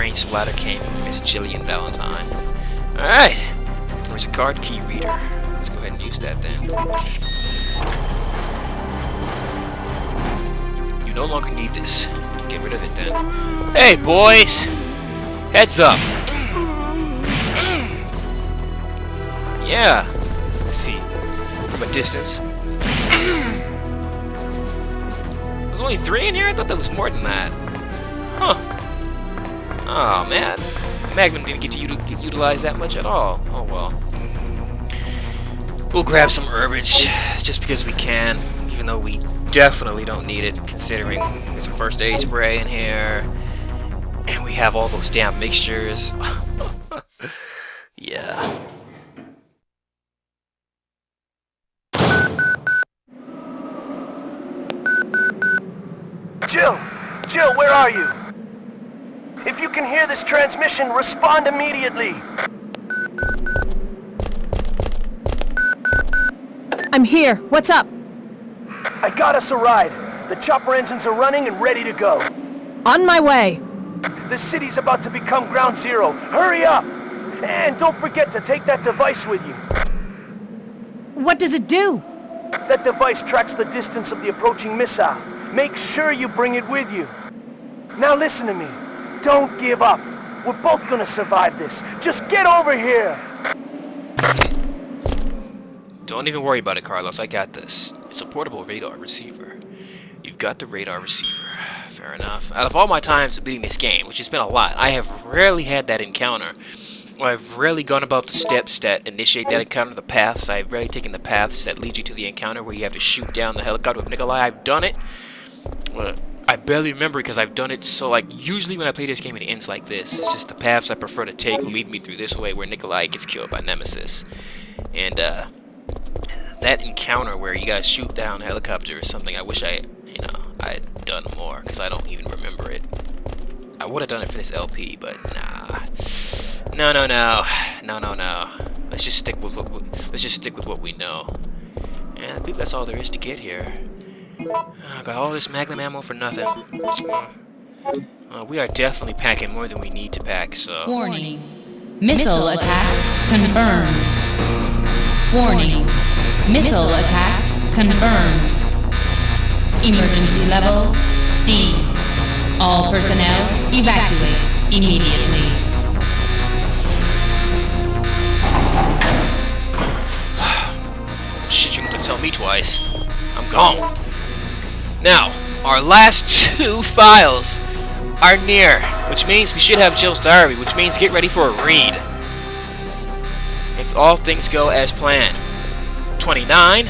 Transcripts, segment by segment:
brain splatter came from Miss Jillian Valentine. Alright! There's a card key reader. Let's go ahead and use that then. You no longer need this. Get rid of it then. Hey boys! Heads up! Yeah! Let's see. From a distance. There's only 3 in here? I thought there was more than that. Huh. Oh man. Magnum didn't get to utilize that much at all. Oh well. We'll grab some herbage just because we can, even though we definitely don't need it, considering there's a first aid spray in here, and we have all those damn mixtures. Yeah. Jill, where are you? If you can hear this transmission, respond immediately. I'm here. What's up? I got us a ride. The chopper engines are running and ready to go. On my way. The city's about to become ground zero. Hurry up! And don't forget to take that device with you. What does it do? That device tracks the distance of the approaching missile. Make sure you bring it with you. Now listen to me. Don't give up. We're both gonna survive this. Just get over here! Don't even worry about it, Carlos. I got this. It's a portable radar receiver. You've got the radar receiver. Fair enough. Out of all my times beating this game, which has been a lot, I have rarely had that encounter. Or I've rarely gone about the steps that initiate that encounter, the paths. I've rarely taken the paths that lead you to the encounter where you have to shoot down the helicopter with Nikolai. I've done it. Well, I barely remember because I've done it so, like, usually when I play this game it ends like this. It's just the paths I prefer to take lead me through this way where Nikolai gets killed by Nemesis. And, that encounter where you guys shoot down a helicopter is something I wish I had done more, because I don't even remember it. I would have done it for this LP, but nah. No. Let's just stick with what we know. And I think that's all there is to get here. I got all this Magnum ammo for nothing. We are definitely packing more than we need to pack, so... Warning. Missile attack confirmed. Warning. Missile attack confirmed. Emergency level D. All personnel evacuate immediately. Shit, you have to tell me twice. I'm gone. Now, our last 2 files are near, which means we should have Jill's diary, which means get ready for a read. If all things go as planned. 29,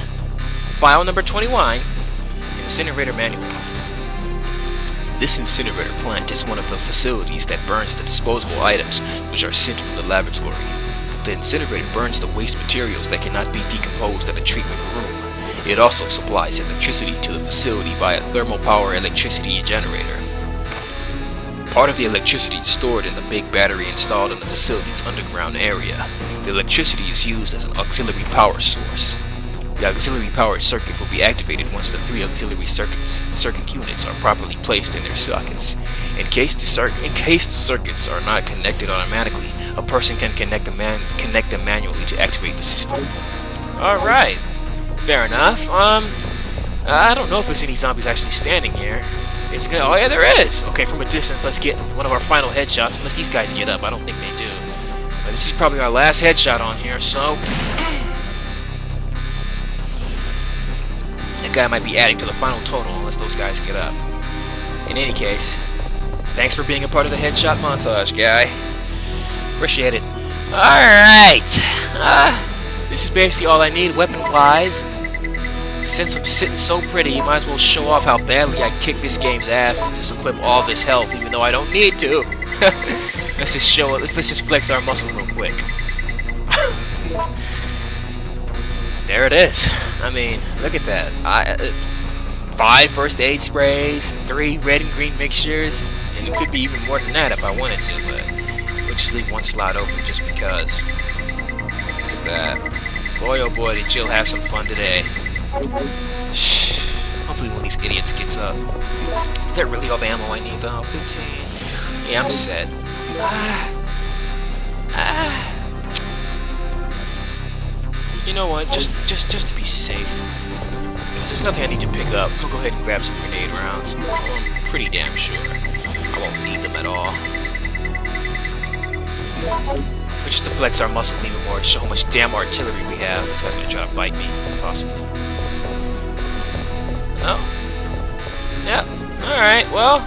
file number 21, incinerator manual. This incinerator plant is one of the facilities that burns the disposable items which are sent from the laboratory. The incinerator burns the waste materials that cannot be decomposed at the treatment room. It also supplies electricity to the facility via thermal power electricity generator. Part of the electricity is stored in the big battery installed in the facility's underground area. The electricity is used as an auxiliary power source. The auxiliary power circuit will be activated once the 3 auxiliary circuit units are properly placed in their sockets. In case the circuits are not connected automatically, a person can connect them manually to activate the system. Alright. Fair enough. I don't know if there's any zombies actually standing here. Oh yeah, there is! Okay, from a distance, let's get one of our final headshots, unless these guys get up. I don't think they do. But this is probably our last headshot on here, so... that guy might be adding to the final total, unless those guys get up. In any case, thanks for being a part of the headshot montage, guy. Appreciate it. Alright! This is basically all I need, weapon-wise. Since I'm sitting so pretty, you might as well show off how badly I kick this game's ass and just equip all this health, even though I don't need to. Let's just show it. Let's just flex our muscle real quick. There it is. I mean, look at that. 5 first aid sprays, 3 red and green mixtures, and it could be even more than that if I wanted to, but we'll just leave one slot open just because. Look at that. Boy, oh boy, did Jill have some fun today. Hopefully one of these idiots gets up. Is that really all the ammo I need though? 15? Yeah, I'm set. You know what? Just to be safe. Because there's nothing I need to pick up. I'm gonna go ahead and grab some grenade rounds. I'm pretty damn sure I won't need them at all. But just to flex our muscle even more, to show how much damn artillery we have. This guy's gonna try to bite me, possibly. Oh. Yep. Alright, well,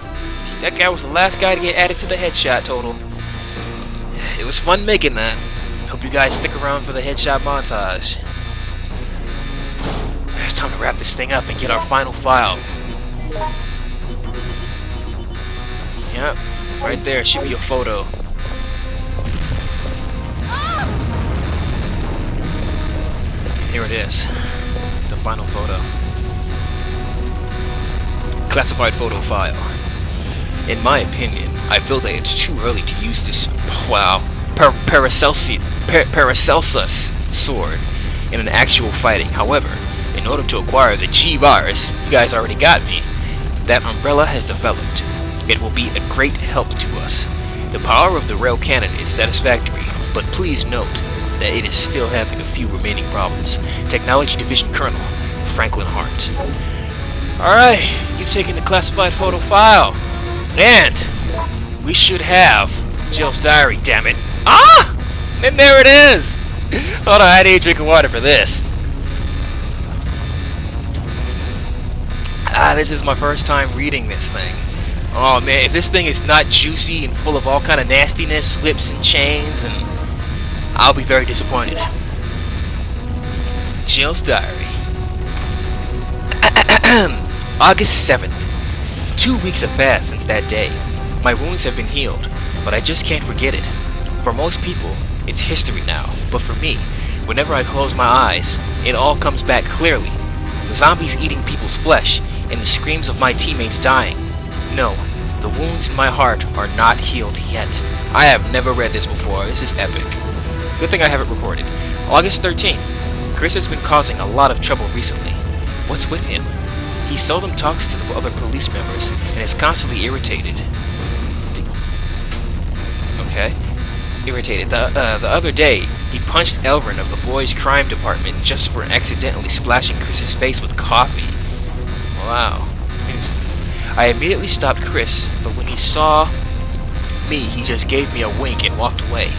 that guy was the last guy to get added to the headshot total. It was fun making that. Hope you guys stick around for the headshot montage. It's time to wrap this thing up and get our final file. Yep, right there should be a photo. Here it is, the final photo. Classified photo file. In my opinion, I feel that it's too early to use this, wow, Paracelsus sword in an actual fighting. However, in order to acquire the G-Virus, you guys already got me, that Umbrella has developed. It will be a great help to us. The power of the rail cannon is satisfactory, but please note that it is still having a few remaining problems. Technology Division Colonel, Franklin Hart. Alright, you've taken the classified photo file. And we should have Jill's diary, damn it. Ah! And there it is! Hold on, I need a drink of water for this. This is my first time reading this thing. Oh man, if this thing is not juicy and full of all kind of nastiness, whips and chains, and I'll be very disappointed. Jill's diary. August 7th. 2 weeks have passed since that day. My wounds have been healed, but I just can't forget it. For most people, it's history now, but for me, whenever I close my eyes, it all comes back clearly. The zombies eating people's flesh, and the screams of my teammates dying. No, the wounds in my heart are not healed yet. I have never read this before. This is epic. Good thing I have it recorded. August 13th. Chris has been causing a lot of trouble recently. What's with him? He seldom talks to the other police members and is constantly irritated. Okay. Irritated. The other day, he punched Elvin of the boys' crime department just for accidentally splashing Chris's face with coffee. Wow. I immediately stopped Chris, but when he saw me, he just gave me a wink and walked away.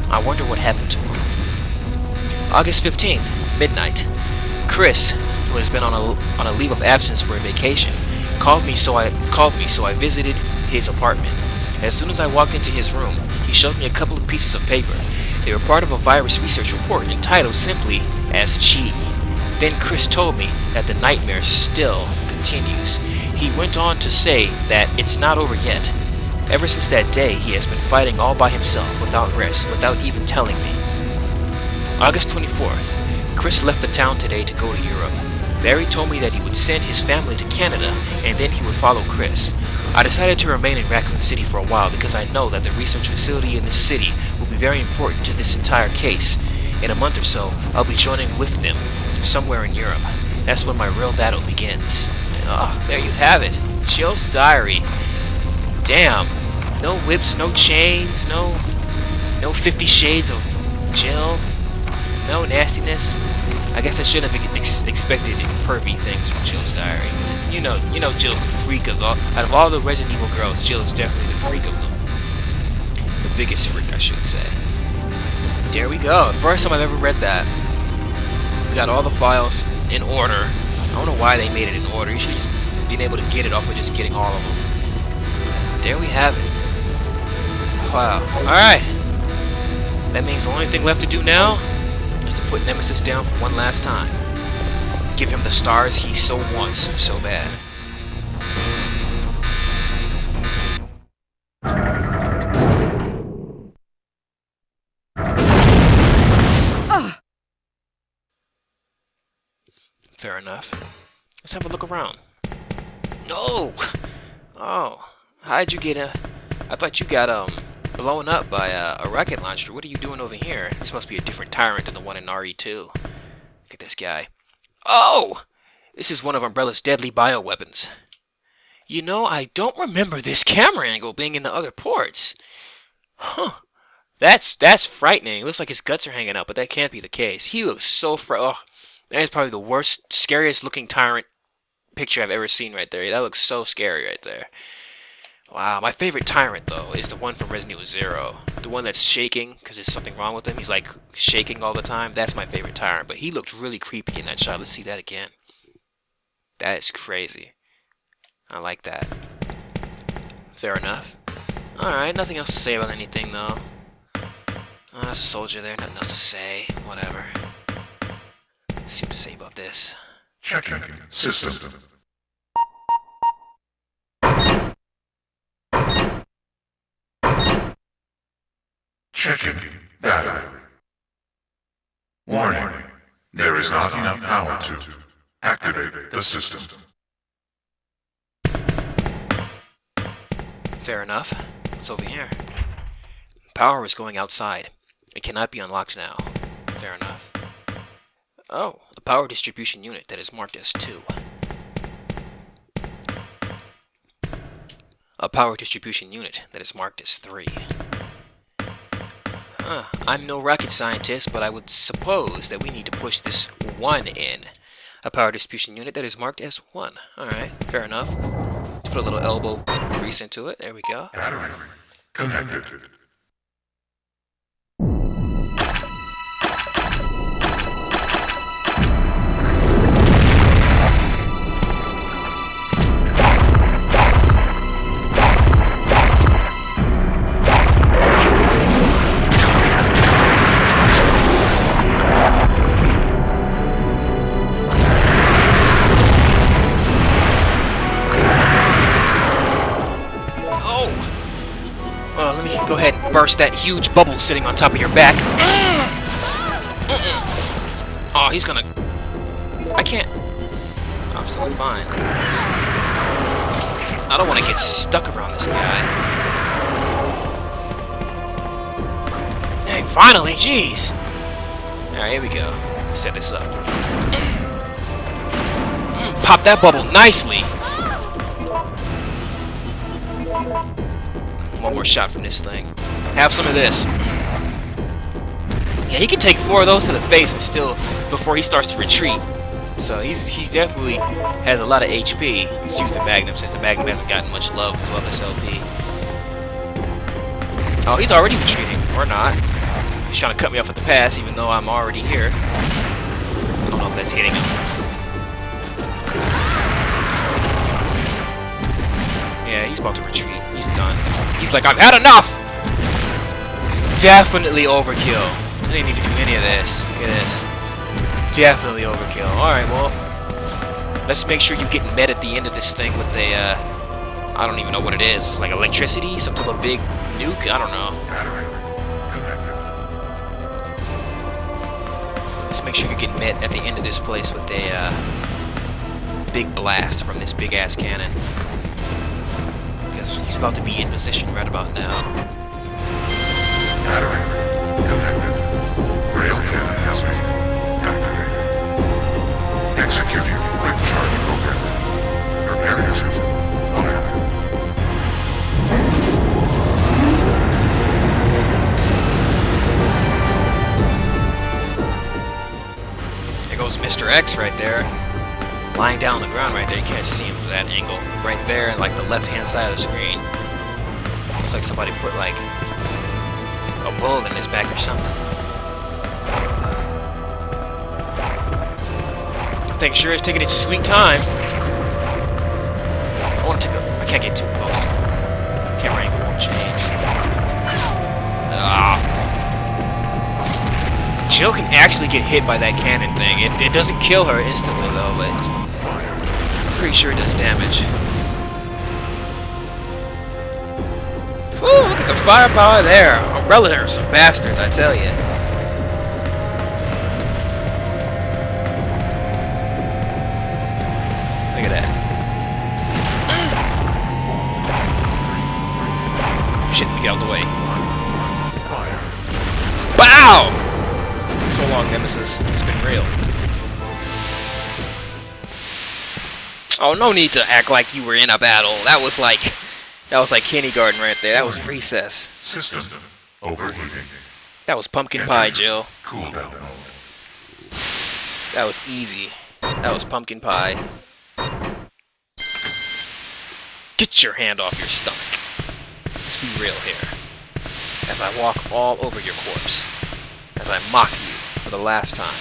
I wonder what happened to him. August 15th, midnight. Chris, who has been on a leave of absence for a vacation, called me, so I visited his apartment. As soon as I walked into his room, he showed me a couple of pieces of paper. They were part of a virus research report entitled simply as Chi. Then Chris told me that the nightmare still continues. He went on to say that it's not over yet. Ever since that day, he has been fighting all by himself, without rest, without even telling me. August 24th. Chris left the town today to go to Europe. Barry told me that he would send his family to Canada, and then he would follow Chris. I decided to remain in Raccoon City for a while because I know that the research facility in this city will be very important to this entire case. In a month or so, I'll be joining with them somewhere in Europe. That's when my real battle begins. Ah, there you have it. Jill's diary. Damn. No whips, no chains, no 50 Shades of Jill. No nastiness. I guess I shouldn't have expected pervy things from Jill's diary. You know Jill's the freak of all. Out of all the Resident Evil girls, Jill is definitely the freak of them. The biggest freak, I should say. There we go. First time I've ever read that. We got all the files in order. I don't know why they made it in order. You should just been able to get it off of just getting all of them. There we have it. Wow. Alright. That means the only thing left to do now is to put Nemesis down for one last time. Give him the stars he so wants so bad. Fair enough. Let's have a look around. No! Oh, how'd you get I thought you got blown up by a rocket launcher. What are you doing over here? This must be a different tyrant than the one in RE2. Look at this guy. Oh! This is one of Umbrella's deadly bioweapons. You know, I don't remember this camera angle being in the other ports. Huh. That's frightening. It looks like his guts are hanging out, but that can't be the case. He looks so oh, that is probably the worst, scariest looking tyrant picture I've ever seen right there. That looks so scary right there. Wow, my favorite tyrant though is the one from Resident Evil 0. The one that's shaking because there's something wrong with him. He's like shaking all the time. That's my favorite tyrant, but he looked really creepy in that shot. Let's see that again. That is crazy. I like that. Fair enough. Alright, nothing else to say about anything though. Oh, there's a soldier there, nothing else to say. Whatever. Let's see what to say about this. Checking system. Checking battery. Warning. There is not enough power to activate the system. Fair enough. What's over here? Power is going outside. It cannot be unlocked now. Fair enough. Oh, a power distribution unit that is marked as 2. A power distribution unit that is marked as 3. Huh. I'm no rocket scientist, but I would suppose that we need to push this 1 in. A power distribution unit that is marked as 1. Alright, fair enough. Let's put a little elbow grease into it. There we go. Battery connected. Go ahead and burst that huge bubble sitting on top of your back. Oh, he's gonna... I can't... I'm still fine. I don't want to get stuck around this guy. Hey, finally, jeez! Alright, here we go. Set this up. Pop that bubble nicely! One more shot from this thing. Have some of this. Yeah, he can take 4 of those to the face and still, before he starts to retreat. So he definitely has a lot of HP. Let's use the Magnum since the Magnum hasn't gotten much love throughout this LP. Oh, he's already retreating. Or not. He's trying to cut me off at the pass even though I'm already here. I don't know if that's hitting him. Yeah, he's about to retreat. He's done. He's like, I've had enough! Definitely overkill. I didn't need to do any of this. Look at this. Definitely overkill. Alright, well, let's make sure you get met at the end of this thing with a, I don't even know what it is. It's like electricity? Some type of big nuke? I don't know. Let's make sure you get met at the end of this place with a, big blast from this big-ass cannon. He's about to be in position right about now. Battery connected. Rail cannon has been activated. Executing quick charge program. Preparing to fire. There goes Mr. X right there. Lying down on the ground right there. You can't see him from that angle. Right there, like the left-hand side of the screen. Looks like somebody put like a bullet in his back or something. The thing sure is taking its sweet time. I want to take a... I can't get too close. Camera angle won't change. Jill can actually get hit by that cannon thing. It doesn't kill her instantly though, but I'm pretty sure it does damage. Woo, look at the firepower there. Umbrella are some bastards, I tell you. Look at that. Shit, we get out of the way. Bow! So long, Nemesis. It's been real. Oh, no need to act like you were in a battle. That was like... That was like kindergarten right there. That was recess. System overheating. That was pumpkin pie, Jill. Cooldown mode. That was easy. That was pumpkin pie. Get your hand off your stomach. Let's be real here. As I walk all over your corpse. As I mock you for the last time.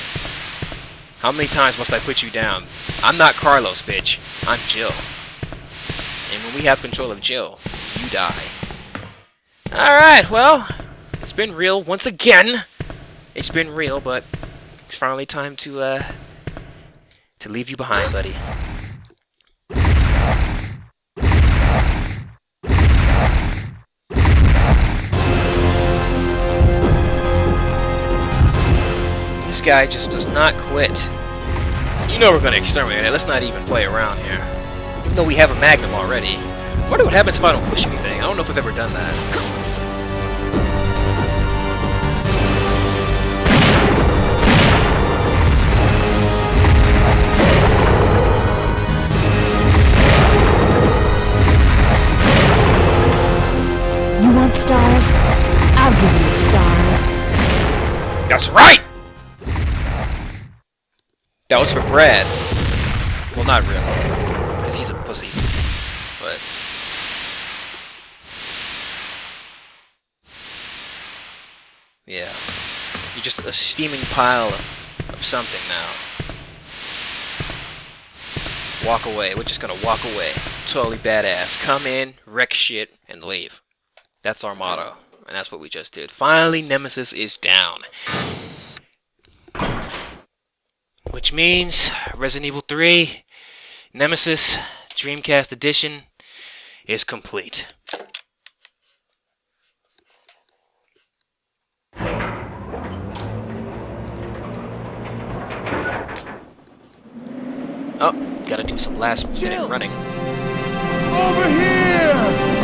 How many times must I put you down? I'm not Carlos, bitch. I'm Jill. And when we have control of Jill, you die. Alright, well, it's been real once again. It's been real, but it's finally time to leave you behind, buddy. This guy just does not quit. You know we're gonna exterminate it. Let's not even play around here. Even though we have a Magnum already. I wonder what happens if I don't push anything. I don't know if I've ever done that. You want stars? I'll give you stars. That's right! That was for Brad. Well, not really. Because he's a pussy. But... yeah. You're just a steaming pile of something now. Walk away. We're just gonna walk away. Totally badass. Come in, wreck shit, and leave. That's our motto. And that's what we just did. Finally, Nemesis is down. Which means Resident Evil 3 Nemesis Dreamcast Edition is complete. Oh, gotta do some last minute running. Over here!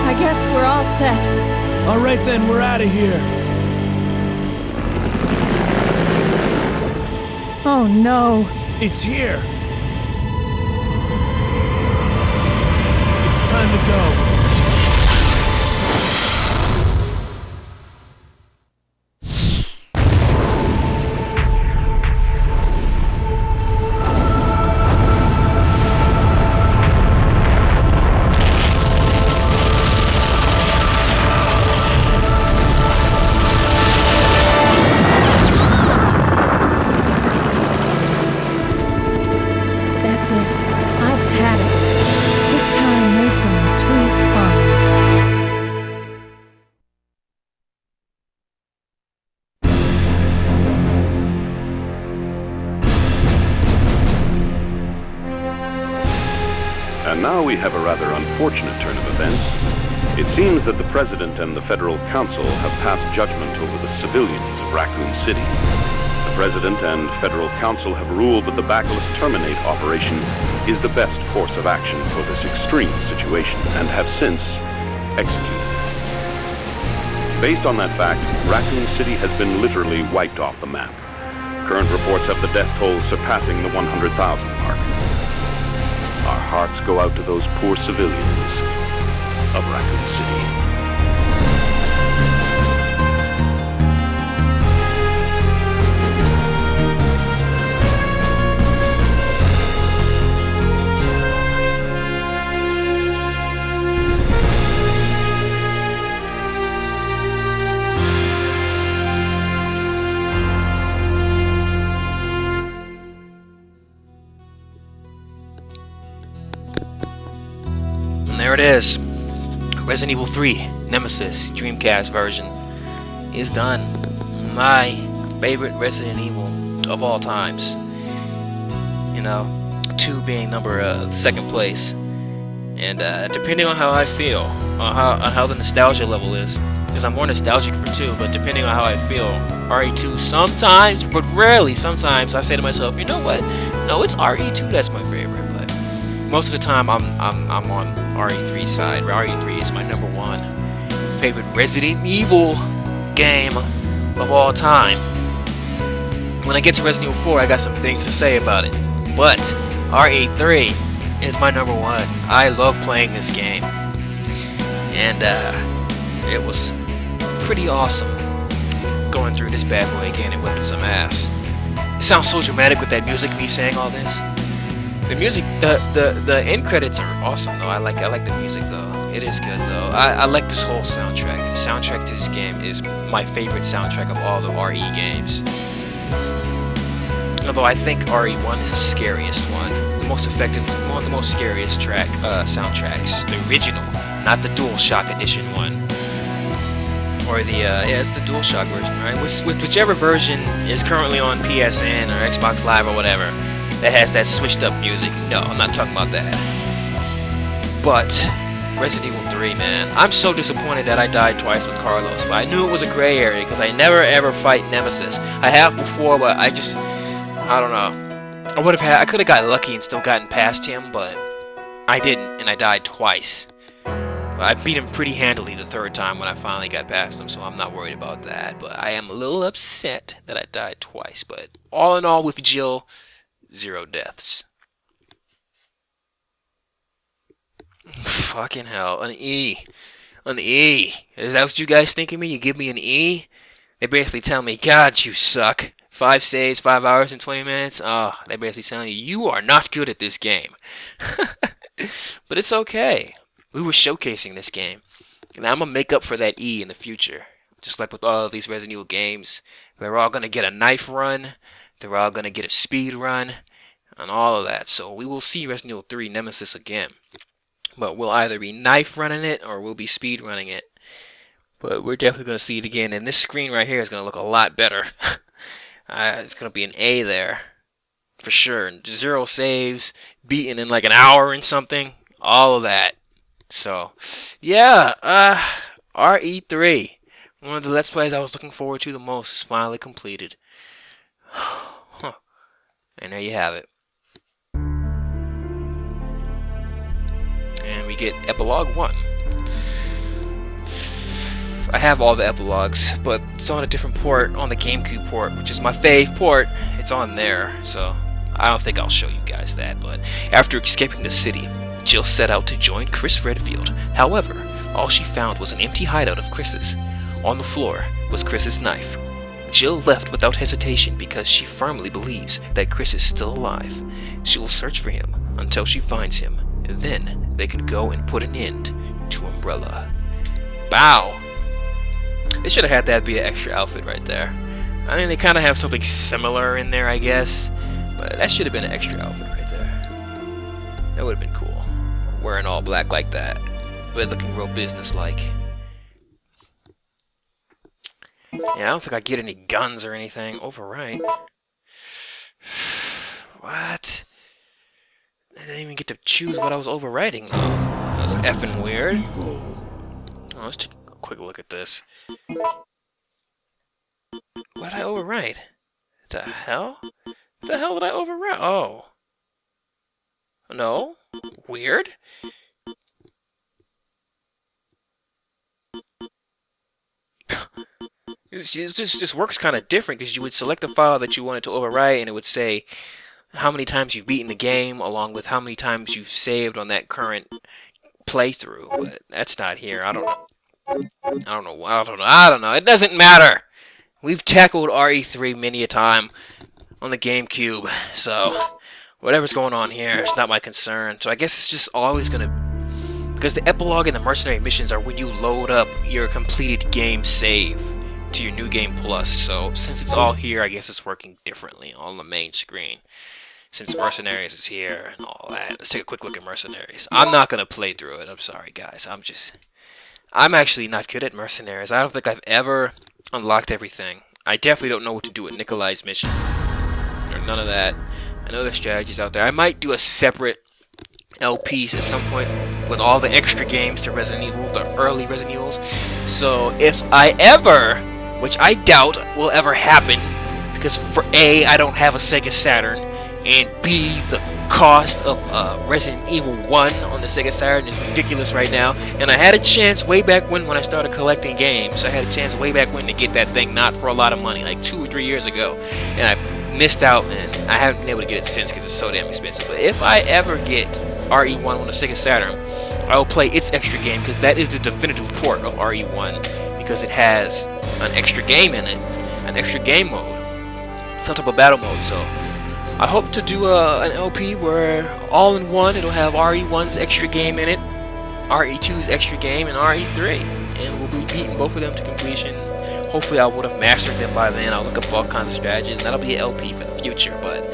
I guess we're all set. All right then, we're out of here. Oh no. It's here. It's time to go. That's it. I've had it. This time they've gone too far. And now we have a rather unfortunate turn of events. It seems that the President and the Federal Council have passed judgment over the civilians of Raccoon City. The President and Federal Council have ruled that the Bacillus Terminate operation is the best course of action for this extreme situation, and have since executed. Based on that fact, Raccoon City has been literally wiped off the map. Current reports have the death toll surpassing the 100,000 mark. Our hearts go out to those poor civilians of Raccoon City. And there it is. Resident Evil 3 Nemesis Dreamcast version is done. My favorite Resident Evil of all times. You know, 2 being second place. And depending on how I feel, on how the nostalgia level is, because I'm more nostalgic for 2, but depending on how I feel, RE2 sometimes, but rarely, sometimes I say to myself, you know what? No, it's RE2 that's my favorite. But most of the time, I'm on RE3 side. RE3 is my number 1. favorite Resident Evil game of all time. When I get to Resident Evil 4, I got some things to say about it. But RE3 is my number one. I love playing this game. And it was pretty awesome going through this bad boy again and whipping some ass. It sounds so dramatic with that music, me saying all this. The music, the end credits are awesome though. I like the music though. It is good though. I like this whole soundtrack. The soundtrack to this game is my favorite soundtrack of all the RE games. Although I think RE1 is the scariest one, the most effective, one of the most scariest soundtracks. The original, not the DualShock edition one. Or the yeah, it's the DualShock version, right? Whichever version is currently on PSN or Xbox Live or whatever that has that switched up music. No, I'm not talking about that. But Resident Evil 3, man, I'm so disappointed that I died twice with Carlos. But I knew it was a gray area because I never ever fight Nemesis. I have before, but I don't know. I could have got lucky and still gotten past him, but I didn't, and I died twice. I beat him pretty handily the third time when I finally got past him, so I'm not worried about that. But I am a little upset that I died twice. But all in all, with Jill, 0 deaths. Fucking hell, an E. An E. Is that what you guys think of me? You give me an E? They basically tell me, God, you suck. 5 saves, 5 hours and 20 minutes. Oh, they're basically telling you, you are not good at this game. But it's okay. We were showcasing this game. And I'm going to make up for that E in the future. Just like with all of these Resident Evil games. They're all going to get a knife run. They're all going to get a speed run. And all of that. So we will see Resident Evil 3 Nemesis again. But we'll either be knife running it or we'll be speed running it. But we're definitely going to see it again. And this screen right here is going to look a lot better. It's going to be an A there. For sure. 0 saves. Beaten in like an hour and something. All of that. So, yeah. RE3. One of the Let's Plays I was looking forward to the most is finally completed. Huh. And there you have it. And we get Epilogue 1. I have all the epilogues, but it's on a different port, on the GameCube port, which is my fave port. It's on there, so I don't think I'll show you guys that. But after escaping the city, Jill set out to join Chris Redfield. However, all she found was an empty hideout of Chris's. On the floor was Chris's knife. Jill left without hesitation because she firmly believes that Chris is still alive. She will search for him until she finds him. Then they can go and put an end to Umbrella. Bow! They should have had that be an extra outfit right there. I mean, they kind of have something similar in there, I guess. But that should have been an extra outfit right there. That would have been cool. Wearing all black like that. But looking real business-like. Yeah, I don't think I get any guns or anything. Overwrite. What? I didn't even get to choose what I was overwriting, though. That was effing weird. Oh, let's take a quick look at this. What did I overwrite? The hell? What the hell did I overwrite? Oh. No? Weird? This works kind of different because you would select the file that you wanted to overwrite and it would say how many times you've beaten the game along with how many times you've saved on that current playthrough. But that's not here. I don't know. It doesn't matter. We've tackled RE3 many a time on the GameCube, so whatever's going on here, it's not my concern. So I guess it's just always gonna, because the epilogue and the mercenary missions are when you load up your completed game save to your New Game Plus. So since it's all here, I guess it's working differently on the main screen. Since Mercenaries is here and all that. Let's take a quick look at Mercenaries. I'm not gonna play through it. I'm sorry, guys. I'm actually not good at Mercenaries. I don't think I've ever unlocked everything. I definitely don't know what to do with Nikolai's mission. Or none of that. I know there's strategies out there. I might do a separate LPs at some point with all the extra games to Resident Evil, the early Resident Evils. So if I ever, which I doubt will ever happen, because for A, I don't have a Sega Saturn, and B, the cost of Resident Evil 1 on the Sega Saturn is ridiculous right now, and I had a chance way back when I started collecting games. I had a chance way back when to get that thing, not for a lot of money, like 2 or 3 years ago, and I missed out, and I haven't been able to get it since because it's so damn expensive. But if I ever get RE1 on the Sega Saturn, I will play its extra game, because that is the definitive port of RE1, because it has an extra game in it, an extra game mode, some type of battle mode. So I hope to do an LP where all in one it'll have RE1's extra game in it, RE2's extra game, and RE3, and we'll be beating both of them to completion. Hopefully I would have mastered them by then. I'll look up all kinds of strategies, and that'll be an LP for the future, but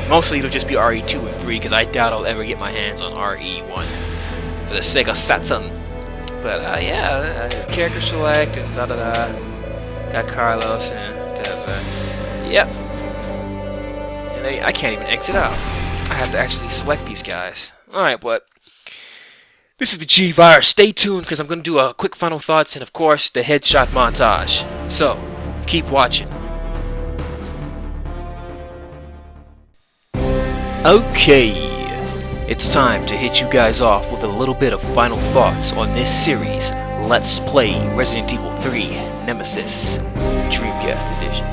mostly it'll just be RE2 and 3, because I doubt I'll ever get my hands on RE1 for the Sega Saturn. But yeah, character select and da-da-da. Got Carlos and Tessa. Yep. And I can't even exit out. I have to actually select these guys. Alright, but this is the G-Virus. Stay tuned, because I'm going to do a quick final thoughts and, of course, the headshot montage. So, keep watching. Okay, it's time to hit you guys off with a little bit of final thoughts on this series. Let's play Resident Evil 3 Nemesis Dreamcast Edition.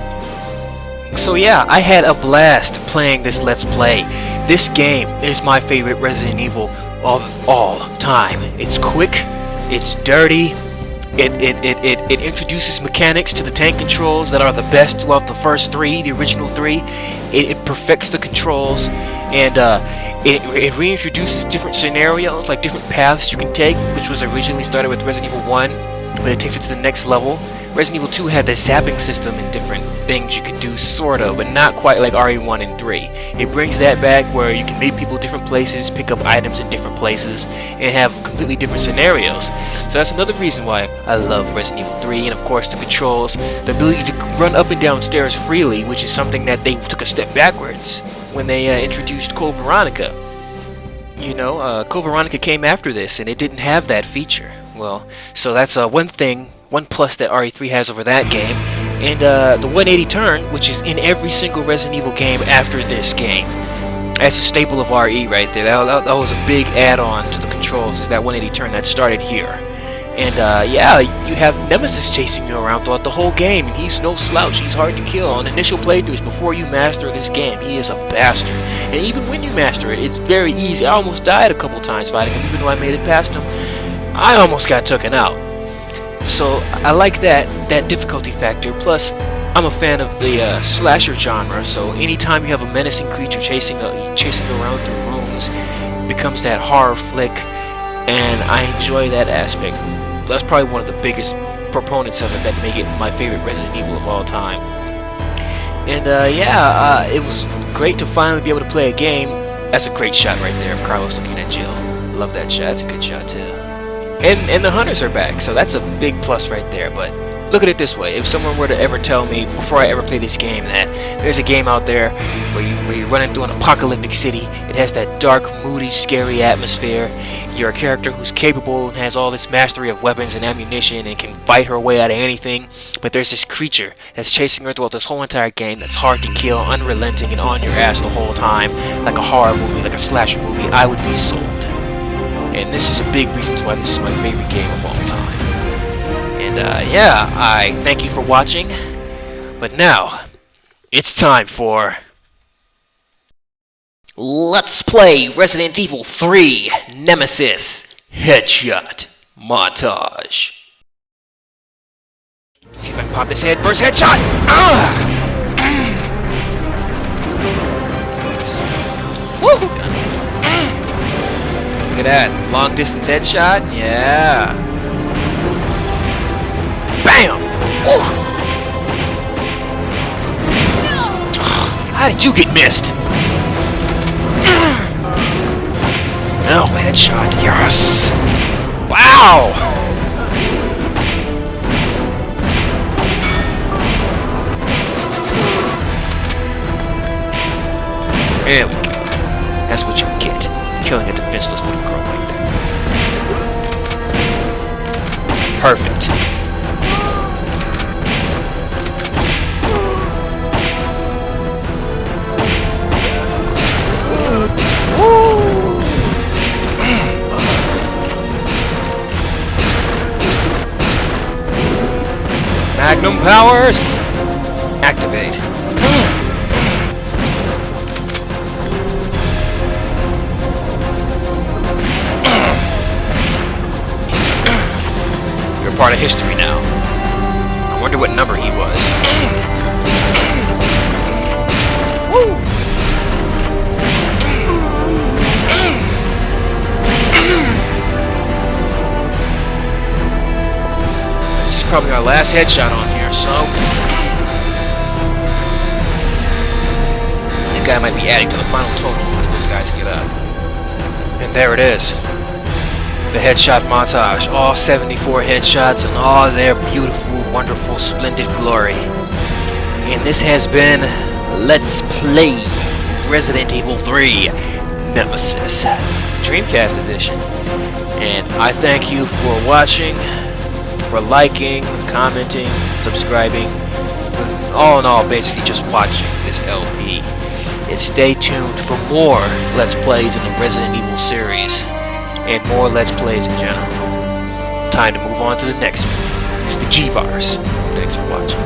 So yeah, I had a blast playing this Let's Play. This game is my favorite Resident Evil of all time. It's quick, it's dirty, it introduces mechanics to the tank controls that are the best throughout the first 3, the original 3. It perfects the controls, and it reintroduces different scenarios, like different paths you can take, which was originally started with Resident Evil 1, but it takes it to the next level. Resident Evil 2 had the zapping system and different things you could do, sort of, but not quite like RE1 and 3. It brings that back where you can meet people different places, pick up items in different places, and have completely different scenarios. So that's another reason why I love Resident Evil 3, and of course the controls, the ability to run up and down stairs freely, which is something that they took a step backwards when they introduced Code Veronica. You know, Code Veronica came after this, and it didn't have that feature. Well, so that's one plus that RE3 has over that game, and the 180 turn, which is in every single Resident Evil game after this game. That's a staple of RE right there. That was a big add-on to the controls, is that 180 turn that started here. And yeah, you have Nemesis chasing you around throughout the whole game, and he's no slouch. He's hard to kill on initial playthroughs before you master this game. He is a bastard. And even when you master it, it's very easy. I almost died a couple times fighting him, even though I made it past him. I almost got taken out. So I like that difficulty factor. Plus, I'm a fan of the slasher genre. So anytime you have a menacing creature chasing around through rooms, it becomes that horror flick, and I enjoy that aspect. That's probably one of the biggest proponents of it that make it my favorite Resident Evil of all time. And yeah, it was great to finally be able to play a game. That's a great shot right there of Carlos looking at Jill. Love that shot. That's a good shot too. And the hunters are back, so that's a big plus right there. But look at it this way: if someone were to ever tell me before I ever play this game that there's a game out there where you're running through an apocalyptic city, it has that dark, moody, scary atmosphere, you're a character who's capable and has all this mastery of weapons and ammunition and can fight her way out of anything, but there's this creature that's chasing her throughout this whole entire game that's hard to kill, unrelenting, and on your ass the whole time, like a horror movie, like a slasher movie, I would be sold. And this is a big reason why this is my favorite game of all time. And yeah, I thank you for watching. But now, it's time for Let's Play Resident Evil 3 Nemesis Headshot Montage. See if I can pop this head. First headshot! Woo! Look at that. Long distance headshot. Yeah. Bam! Ooh. How did you get missed? No, headshot. Yes. Wow! There we go. That's what you get. Killing a defenseless little girl like that. Perfect. Woo! powers! Activate. You're part of history now. I wonder what number he was. Woo! This is probably our last headshot on here, so that guy might be adding to the final total once those guys get up. And there it is. The headshot montage. All 74 headshots in all their beautiful, wonderful, splendid glory. And this has been Let's Play Resident Evil 3 Nemesis Dreamcast edition. And I thank you for watching, for liking, commenting, subscribing. All in all, basically just watching this LP. And stay tuned for more Let's Plays in the Resident Evil series. And more Let's Plays in general. Time to move on to the next one. It's the G-Virus. Thanks for watching.